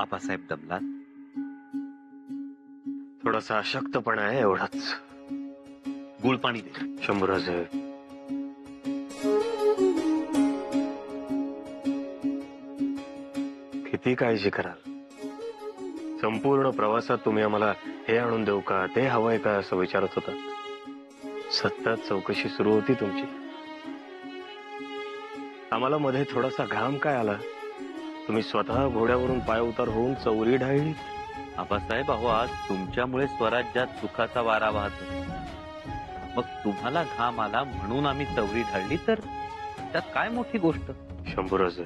आबासाहेब दमलात? थोडासा अशक्तपणा आहे एवढाच. गुळ पाणी दे. शंभूराज, किती काळजी कराल? संपूर्ण प्रवासात तुम्ही आम्हाला हे आणून देऊ का, ते हवंय का असं विचारत होता. सतत चौकशी सुरू होती तुमची. आम्हाला मध्ये थोडासा घाम काय आला, तुम्ही स्वतः घोड्यावरून पाय उतार होऊन चौरी ढाळली. आबासाहेब, अहो आज तुमच्यामुळे स्वराज्यात सुखाचा वारा वाहतो. मग तुम्हाला घाम आला म्हणून आम्ही चौरी ढाळली, तर त्यात काय मोठी गोष्ट? शंभूराज,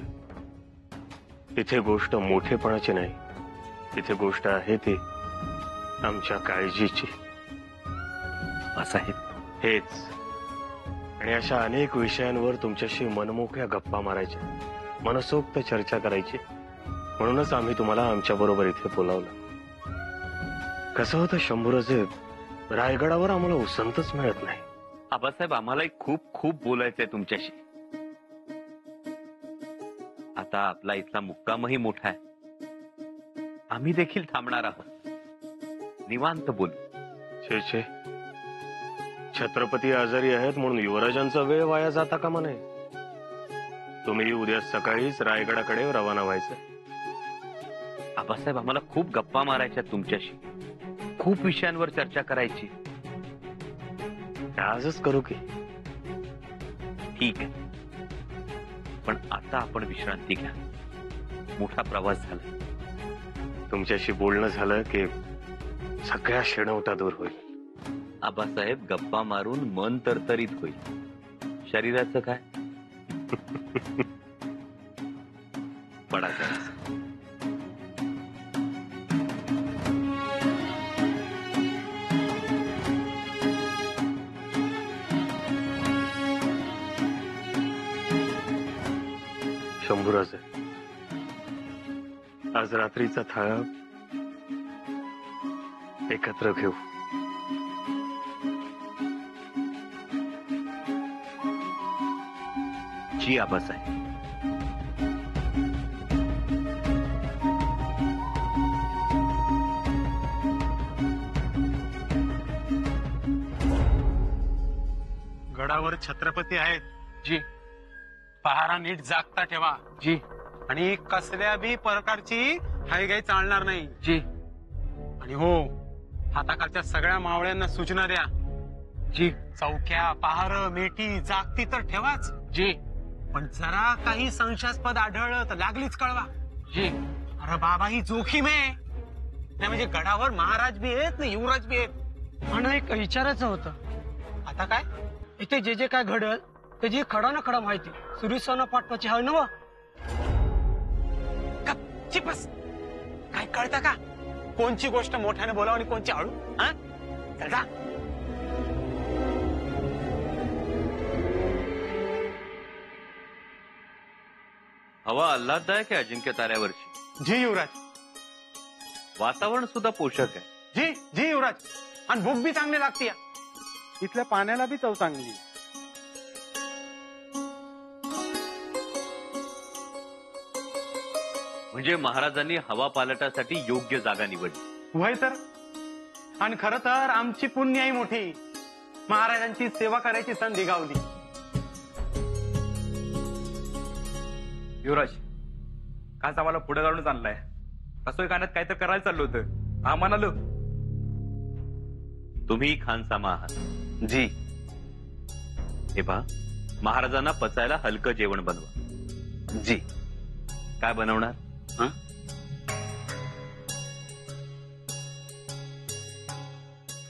इथे गोष्ट मोठेपणाची नाही, इथे गोष्ट आहे ती आमच्या काळजीची. आबासाहेब, हेच आणि अशा अनेक विषयांवर तुमच्याशी मनमोकळ्या गप्पा मारायच्या, मनसोक्त चर्चा करायची, म्हणूनच आम्ही तुम्हाला आमच्या बरोबर इथे बोलावलं. कसं होतं शंभूराज, रायगडावर आम्हाला उसंतच मिळत नाही. आबासाहेब, आम्हालाही खूप खूप बोलायचंय तुमच्याशी. आता आपला इथला मुक्कामही मोठा आहे, आम्ही देखील थांबणार आहोत. निवांत बोलू. छे छे, छत्रपती आजारी आहेत म्हणून युवराजांचा वेळ वाया जाता कामा नये. तुम्ही उद्या सकाळीच रायगडाकडे रवाना व्हायचं. आबासाहेब, आम्हाला खूप गप्पा मारायच्या तुमच्याशी, खूप विषयांवर चर्चा करायची. आजच करू की? ठीक आहे, पण आता आपण विश्रांती घ्या. मोठा प्रवास झाला. तुमच्याशी बोलणं झालं की सगळ्या शिणवटा दूर होईल. आबासाहेब, गप्पा मारून मन तरतरीत होईल. शरीराचं काय? बडा शंभूराज, आज रात्रीचा थाळा एकत्र घेऊ. जी आबासाहेब. गडावर छत्रपती आहेत जी. पहारा नीट जागता ठेवा जी. आणि कसल्या बी प्रकारची हायगाई चालणार नाही जी. आणि हो, हाताखालच्या सगळ्या मावळ्यांना सूचना द्या. जी. चौक्या, पहार, मेटी जागती तर ठेवाच जी. पण जरा काही संशयास्पद आढळलं तर लागलीच कळवा. जी. अरे बाबा, ही जोखीम आहे. नाही म्हणजे गडावर महाराज बी आहेत ना युवराज बी आहेत. आणि एक विचारायचं होतं, आता काय? इथे जे जे काय घडल त्याची खडा ना खडा माहिती सुरेशांना पाठवायची हवी नव. गपची बस. काय कळतं का कोणची गोष्ट मोठ्याने बोलाव आणि कोणची हळू? चल जा. हवा आल्हाददायक आहे अजिंक्य ताऱ्यावरची. जी युवराज. वातावरण सुद्धा पोषक आहे. जी जी युवराज. आणि भूक बी चांगली लागते. इथल्या पाण्याला बी चव चांगली. म्हणजे महाराजांनी हवा पालटासाठी योग्य जागा निवडली. वय तर. आणि खर तर आमची पुण्याई मोठी, महाराजांची सेवा करायची संधी गावली. युवराज, काच आम्हाला पुढे काढूनच आणलाय. असोय कानात काय तर करायला चाललं होतं, आम्हाला आलो. तुम्ही खानसामा आहात. जी. हे पहा, महाराजांना पचायला हलकं जेवण बनवा. जी. काय बनवणार?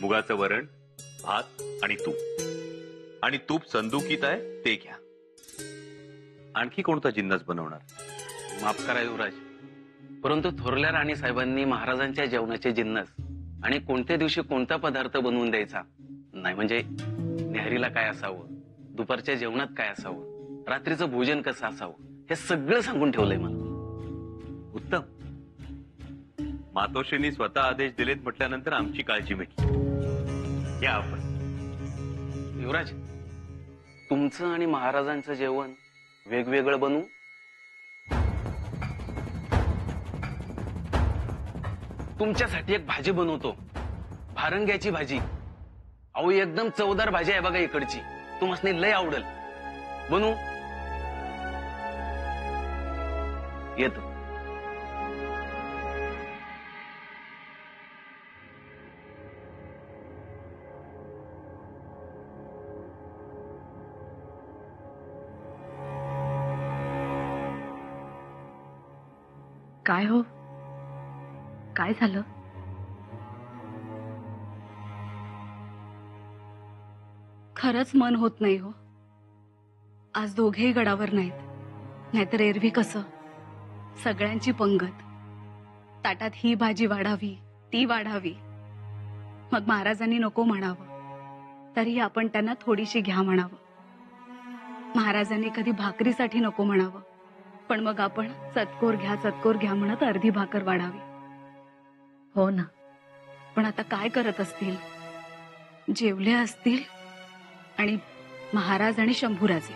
मुगाचं वरण, भात आणि तूप. आणि तूप संदुकीत आहे ते घ्या. आणखी कोणता जिन्नस बनवणार? माफ करा युवराज, परंतु थोरल्या राणी साहेबांनी महाराजांच्या जेवणाचे जिन्नस आणि कोणत्या दिवशी कोणता पदार्थ बनवून द्यायचा, नाही म्हणजे न्याहारीला काय असावं, दुपारच्या जेवणात काय असावं, रात्रीचं भोजन कसं असावं, हे सगळं सांगून ठेवलंय मला. उत्तम. मातोश्रींनी स्वतः आदेश दिलेत म्हटल्यानंतर आमची काळजी मिटली. या आपण. युवराज, तुमचं आणि महाराजांचं जेवण वेगवेगळं बनवू? तुमच्यासाठी एक भाजी बनवतो, भारंग्याची भाजी. अहो एकदम चवदार भाजी आहे बघा इकडची, तुम्हाला लय आवडल. बनवू? येतो. काय हो, काय झालं? खरंच मन होत नाही हो. आज दोघेही गडावर नाहीत, नाहीतर एरवी कसं सगळ्यांची पंगत. ताटात ही भाजी वाढावी, ती वाढावी. मग महाराजांनी नको म्हणावं तरी आपण त्यांना थोडीशी घ्या म्हणावं. महाराजांनी कधी भाकरीसाठी नको म्हणावं, पण मग आपण चतकोर घ्या म्हणत अर्धी भाकर वाढावी. हो ना, पण आता काय करत असतील? जेवले असतील आणि महाराज आणि शंभूराजे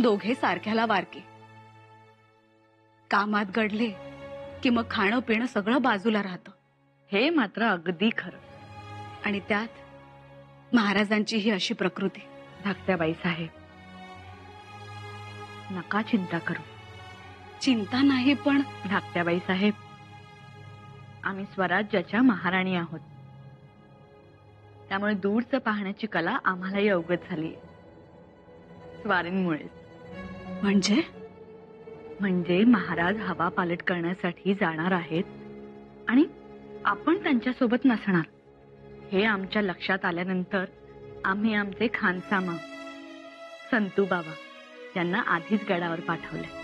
दोघे सारख्याला वारके. कामात गडले की मग खाणं पिणं सगळं बाजूला राहतं. हे मात्र अगदी खरं. आणि त्यात महाराजांची ही अशी प्रकृती. धाकट्याबाई साहेब, नका चिंता करू. चिंता नाही, पण धाकट्याबाई साहेब, आम्ही स्वराज्याच्या महाराणी आहोत. त्यामुळे दूरचं पाहण्याची कला आम्हालाही अवगत झाली स्वारींमुळे. म्हणजे महाराज हवा पालट करण्यासाठी जाणार आहेत आणि आपण त्यांच्यासोबत नसणार हे आमच्या लक्षात आल्यानंतर आम्ही आमचे खानसामा संतू बाबा यांना आधीच गडावर पाठवले.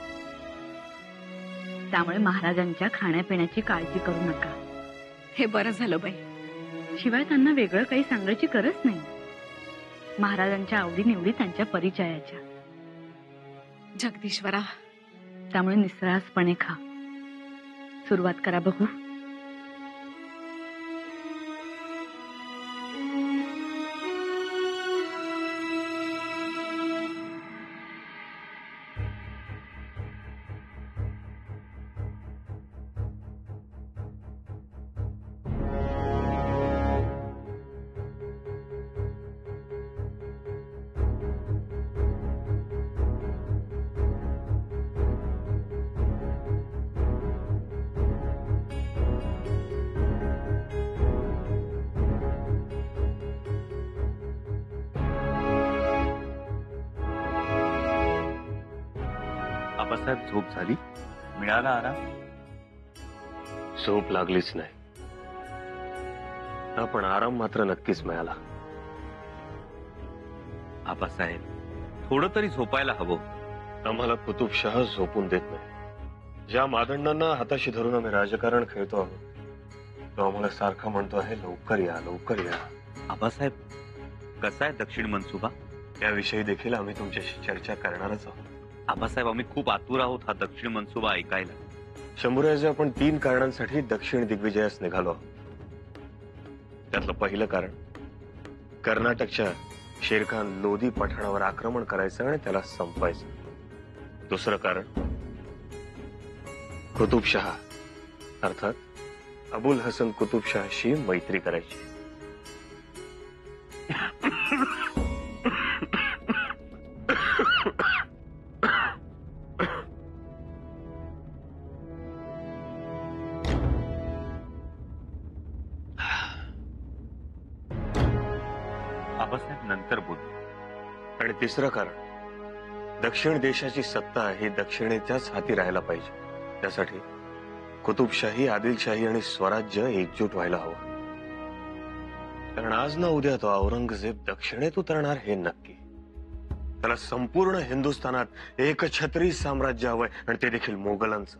त्यामुळे महाराजांच्या खाण्यापिण्याची काळजी करू नका. हे बरं झालं बाई. शिवाय त्यांना वेगळं काही सांगायची गरज नाही. महाराजांच्या आवडीनिवडी त्यांच्या परिचयाच्या. जगदीश्वरा, त्यामुळे निस्रासपणे खा. सुरुवात करा बघू. आबासाहेब, झोप झाली? मिळाला आराम? झोप लागलीच नाही, पण आराम मात्र नक्कीच मिळाला. आबासाहेब, थोडं तरी झोपायला हवं. आम्हाला कुतुबशाह झोपून देत नाही. ज्या मादंडांना हाताशी धरून आम्ही राजकारण खेळतो आहोत तो आम्हाला सारखा म्हणतो आहे, लवकर या, लवकर या. आबासाहेब, कसा आहे दक्षिण मनसुबा? याविषयी देखील आम्ही तुमच्याशी चर्चा करणारच आहोत. आबासाहेब, आम्ही खूप आतुर आहोत हा दक्षिण मनसुबा ऐकायला. शंभूराजे, आपण 3 कारणांसाठी दक्षिण दिग्विजयास निघालो आहोत. त्यातलं पहिलं कारण, कर्नाटकच्या शेरखान लोधी पठाणावर आक्रमण करायचं आणि त्याला संपवायचं. दुसरं कारण, कुतुबशाह अर्थात अबुल हसन कुतुबशाहशी मैत्री करायची. आबासाहेब, नंतर बोलू. आणि तिसरं कारण, दक्षिण देशाची सत्ता ही दक्षिणेच्याच हाती राहायला पाहिजे. त्यासाठी कुतुबशाही, आदिलशाही आणि स्वराज्य एकजूट व्हायला हवं. कारण आज ना उद्या तो औरंगजेब दक्षिणेत उतरणार हे नक्की. त्याला संपूर्ण हिंदुस्थानात एकछत्री साम्राज्य हवंय, आणि ते देखील मोगलांचं.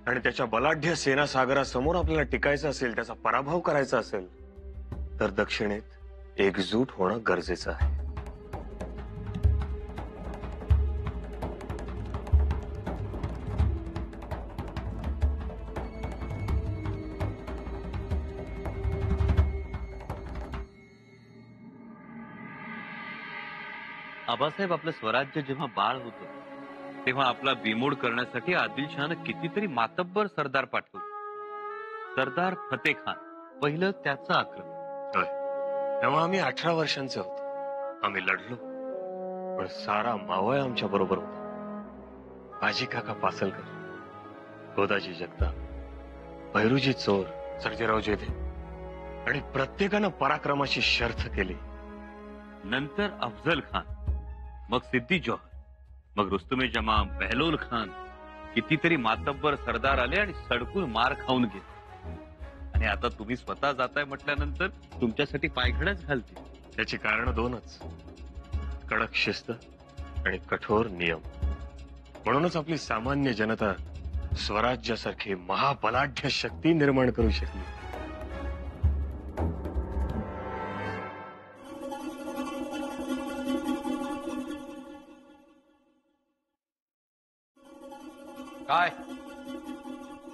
आणि त्याच्या बलाढ्य सेनासागरासमोर आपल्याला टिकायचं असेल, त्याचा पराभव करायचा असेल, तर दक्षिणेत एकजूट होणं गरजेचं आहे. आबासाहेब, आपलं स्वराज्य जेव्हा बाळ होतं तेव्हा आपला बिमोड करण्यासाठी आदिलशहानं कितीतरी मातब्बर सरदार पाठवले. सरदार फतेह खान पहिलं त्याचं आक्रमण. तेव्हा आम्ही 18 वर्षांचे होतो. आम्ही लढलो, पण सारा मावळ आमच्या बरोबर होता. आजी काका पासलकर, गोदाजी जगताप, भैरूजी चोर, सर्जेराव जेधे आणि प्रत्येकानं पराक्रमाची शर्थ केली. नंतर अफजल खान, मग सिद्दी जोहर, मग रुस्तुमे जमा, बहलोल खान, कितीतरी मातब्बर सरदार आले आणि सडकून मार खाऊन गेले. आणि आता तुम्ही स्वतः जाताय म्हटल्यानंतर तुमच्यासाठी पायघड्याच घालते. त्याची कारण दोनच: कडक शिस्त आणि कठोर नियम. म्हणूनच आपली सामान्य जनता स्वराज्यासारखी महाबलाढ्य शक्ती निर्माण करू शकली. काय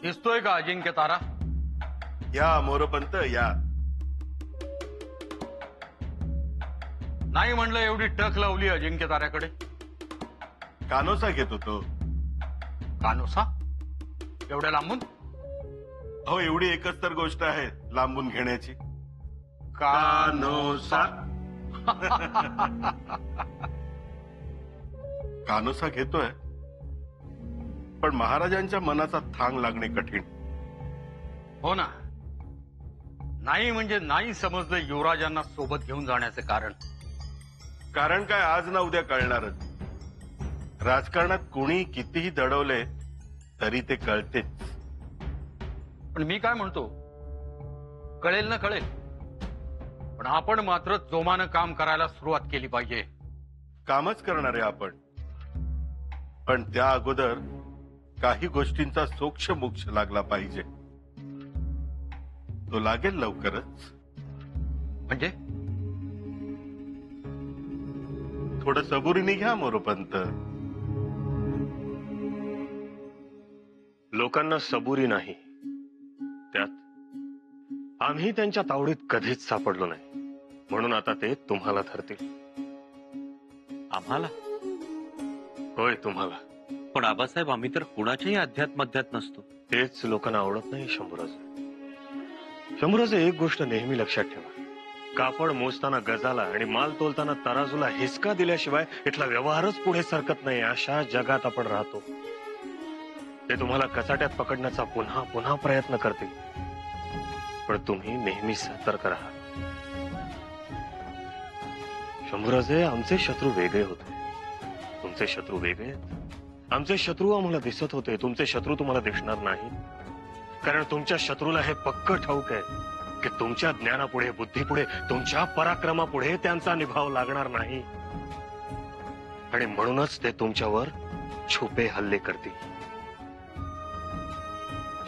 दिसतोय का अजिंक्य तारा? या मोरपंत या. नाही म्हणलं एवढी टक लावली अजिंक्य ताऱ्याकडे. कानोसा घेत होतो. कानोसा? एवढ्या लांबून? अहो, एवढी एकच तर गोष्ट आहे लांबून घेण्याची. कानोसा. कानोसा घेतोय, पण महाराजांच्या मनाचा थांग लागणे कठीण. हो ना. नाही म्हणजे नाही समजलं युवराजांना सोबत घेऊन जाण्याचे कारण. कारण काय आज ना उद्या कळणारच. राजकारणात कोणी कितीही दडवले तरी ते कळतेच. पण मी काय म्हणतो, कळेल ना कळेल, पण आपण मात्र जोमानं काम करायला सुरुवात केली पाहिजे. कामच करणार आहे आपण, पण त्या अगोदर काही गोष्टींचा सोक्ष मोक्ष लागला पाहिजे. तो लागेल लवकरच. म्हणजे थोडं सबुरीने घ्या मोरोपंत. लोकांना सबुरी नाही, त्यात आम्ही त्यांच्या तावडीत कधीच सापडलो नाही. म्हणून आता ते तुम्हाला ठरतील. आम्हाला? होय, तुम्हाला. पण आबासाहेब, आम्ही तर कुणाच्याही अध्यात्माध्यात नसतो. तेच लोकांना आवडत नाही शंभूराज. शंभूराज, एक गोष्ट नेहमी लक्षात ठेवा: कापड मोजताना गजाला आणि माल तोलताना तराजूला हिसका दिल्याशिवाय इथला व्यवहारच पुढे सरकत नाही. अशा जगात आपण राहतो. ते तुम्हाला कचाट्यात पकडण्याचा पुन्हा पुन्हा प्रयत्न करतील, पण तुम्ही नेहमी सतर्क राहा. शंभूराजे, आमचे शत्रू वेगळे होते, तुमचे शत्रू वेगळे आहेत. आमचे शत्रू आम्हाला दिसत होते, तुमचे शत्रू तुम्हाला दिसणार नाही. कारण तुमच्या शत्रूला हे पक्क ठाऊक आहे की तुमच्या ज्ञानापुढे, बुद्धीपुढे, तुमच्या पराक्रमापुढे त्यांचा निभाव लागणार नाही. आणि म्हणूनच ते तुमच्यावर छुपे हल्ले करतील.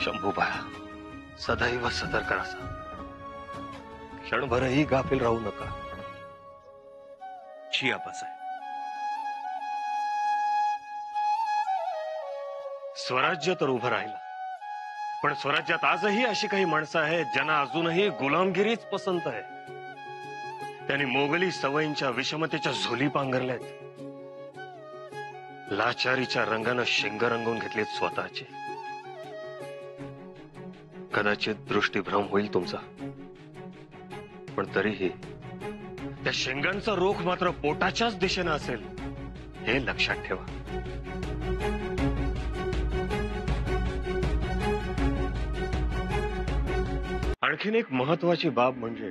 शंभूबाळा, सदैव सतर्क राहा. क्षणभरही गाफील राहू नका. जी आबासाहेब. स्वराज्य तर उभं राहिलं, पण स्वराज्यात आजही अशी काही माणसं आहेत ज्यांना अजूनही गुलामगिरीच पसंत आहे. त्यांनी मोगली सवयींच्या विषमतेच्या झोली पांघरल्यात. लाचारीच्या रंगानं शिंग रंगवून घेतलेत स्वतःचे. कदाचित दृष्टीभ्रम होईल तुमचा, पण तरीही त्या शिंगांचा रोख मात्र पोटाच्याच दिशेनं असेल, हे लक्षात ठेवा. आणखीन एक महत्वाची बाब म्हणजे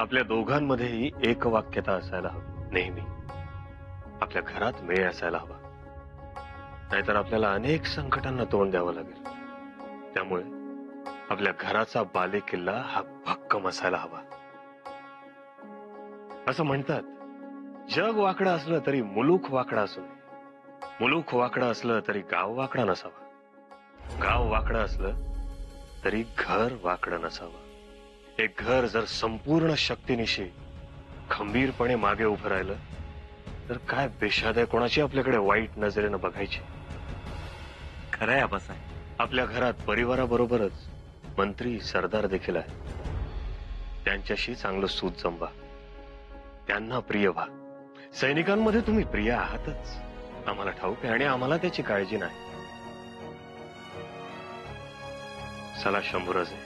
आपल्या दोघांमध्येही एकवाक्यता असायला हवी. नेहमी आपल्या घरात मेळ असायला हवा, नाहीतर आपल्याला अनेक संकटांना तोंड द्यावं लागेल. त्यामुळे आपल्या घराचा बालेकिल्ला हा भक्कम असायला हवा. असं म्हणतात, जग वाकडं असलं तरी मुलूक वाकडा असू नये. मुलूक वाकडं असलं तरी गाव वाकडा नसावा. गाव वाकडं असलं तरी घर वाकडं नसावं. एक घर जर संपूर्ण शक्तीनिशी खंबीरपणे मागे उभं राहिलं तर काय बेशाद आहे कोणाची आपल्याकडे वाईट नजरेनं बघायची. खरंय आबासाहेब. आपल्या घरात परिवाराबरोबरच मंत्री, सरदार देखील आहे. त्यांच्याशी चांगलं सूत जमवा, त्यांना प्रिय व्हा. सैनिकांमध्ये तुम्ही प्रिय आहातच, आम्हाला ठाऊक आहे, आणि आम्हाला त्याची काळजी नाही. चला शंभूराजे,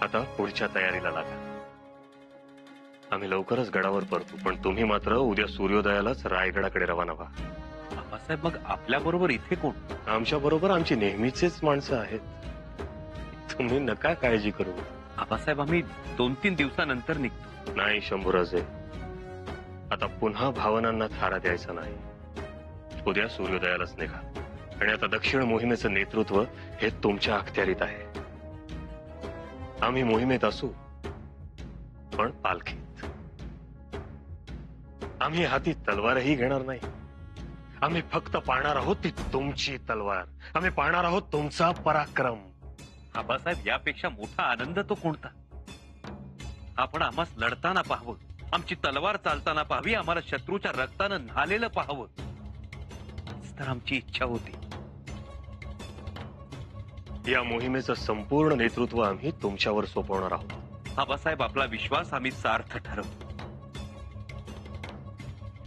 आता पुढच्या तयारीला लागा. आम्ही लवकरच गडावर परतू, पण तुम्ही मात्र उद्या सूर्योदयालाच रायगडाकडे रवाना व्हा. आबासाहेब मग आपल्या बरोबर इथे कोण? आमच्या बरोबर आमची नेहमीचेच माणसं आहेत. तुम्ही नका काळजी करू. आबासाहेब आम्ही 2-3 दिवसानंतर निघतो. नाही शंभूराजे, आता पुन्हा भावनांना थारा द्यायचा नाही. उद्या सूर्योदयालाच निघा. आणि आता दक्षिण मोहिमेचं नेतृत्व हे तुमच्या अखत्यारीत आहे. आम्ही मोहिमेत असू, पण पालखीत. आम्ही हाती तलवारही घेणार नाही. आम्ही फक्त पाहणार आहोत ती तुमची तलवार. आम्ही पाहणार आहोत तुमचा पराक्रम. आबासाहेब यापेक्षा मोठा आनंद तो कोणता? आपण आम्हास लढताना पाहावं, आमची तलवार चालताना पाहावी, आम्हाला शत्रूच्या रक्तानं न्हालेलं पाहावं, हीच तर आमची इच्छा होती. या मोहिमेचं संपूर्ण नेतृत्व आम्ही तुमच्यावर सोपवणार आहोत. आबासाहेब आपला विश्वास आम्ही सार्थ ठरवू.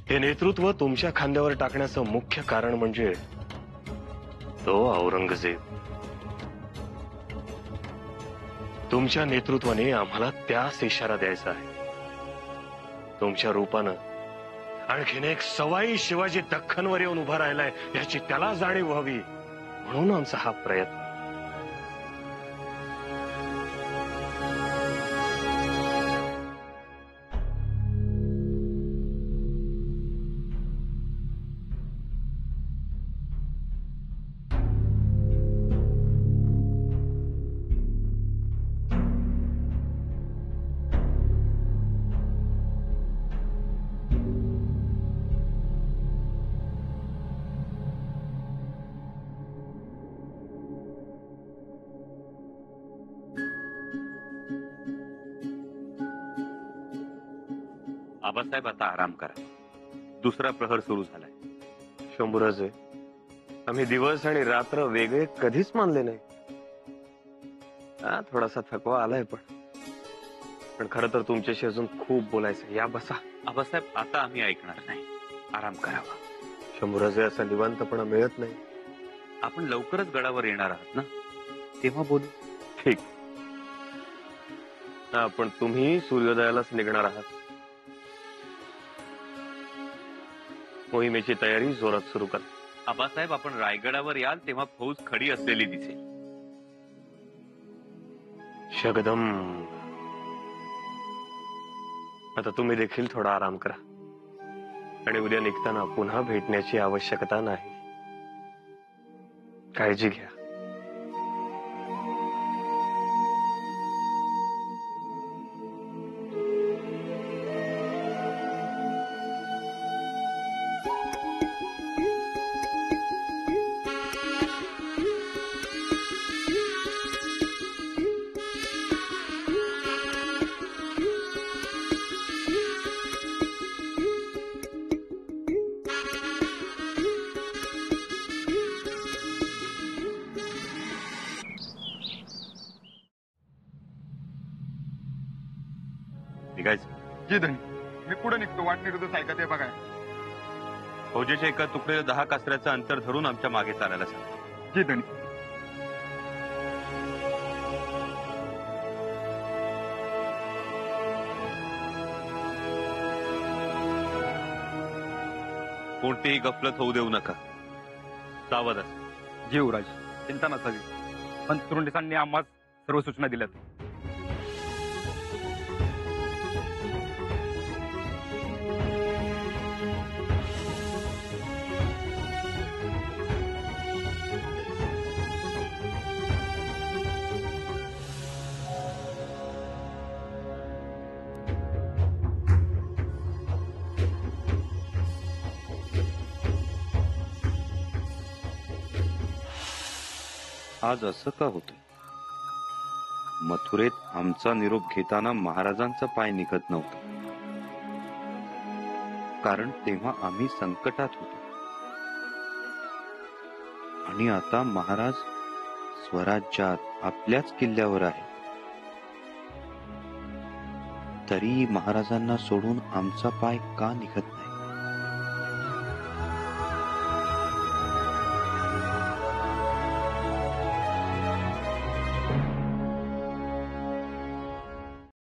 हे नेतृत्व तुमच्या खांद्यावर टाकण्याचं मुख्य कारण म्हणजे तो औरंगजेब. तुमच्या नेतृत्वाने आम्हाला त्यास इशारा द्यायचा आहे. तुमच्या रूपानं आणखीन एक सवाई शिवाजी दख्खनवर येऊन उभा राहिलाय याची त्याला जाणीव व्हावी, म्हणून आमचा हा प्रयत्न. आबासाहेब आता आराम करा. दुसरा प्रहर सुरू झालाय. शंभूराजे, आम्ही दिवस आणि रात्र वेगळे कधीच मानले नाही. थोडासा थकवा आलाय, पण खरं तर तुमच्याशी अजून खूप बोलायचं. या बसा. आबासाहेब आता आम्ही ऐकणार नाही. आराम करावा. शंभूराजे, असा निवांतपणा मिळत नाही. आपण लवकरच गडावर येणार आहात ना, तेव्हा बोलू. ठीक. पण तुम्ही सूर्योदयालाच निघणार आहात. मोहिमेची तयारी जोरात सुरू करा. आबासाहेब आपण रायगडावर याल तेव्हा फौज खडी असलेली दिसेल. शगदम. आता तुम्ही देखील थोडा आराम करा. आणि उद्या निघताना पुन्हा भेटण्याची आवश्यकता नाही. काळजी घ्या. निघायचं. जी धनी, मी पुढे निघतो. वाट निघतो ऐकत आहे बघा. फौजेच्या एका तुकडीला 10 कासऱ्याचं अंतर धरून आमच्या मागे चालायला सांग. जी धनी. कोणतीही गफलत होऊ देऊ नका. सावध असा. जी युवराज, चिंता नसावी. पण तुरुंडिसांनी आम्हाला सर्व सूचना दिल्यात. आज असं का होतं? मथुरेत आमचा निरोप घेताना महाराजांचा पाय निघत नव्हता, कारण तेव्हा आम्ही संकटात होतो. आणि आता महाराज स्वराज्यात आपल्याच किल्ल्यावर आहे. तरी महाराजांना सोडून आमचा पाय का निघत नाही?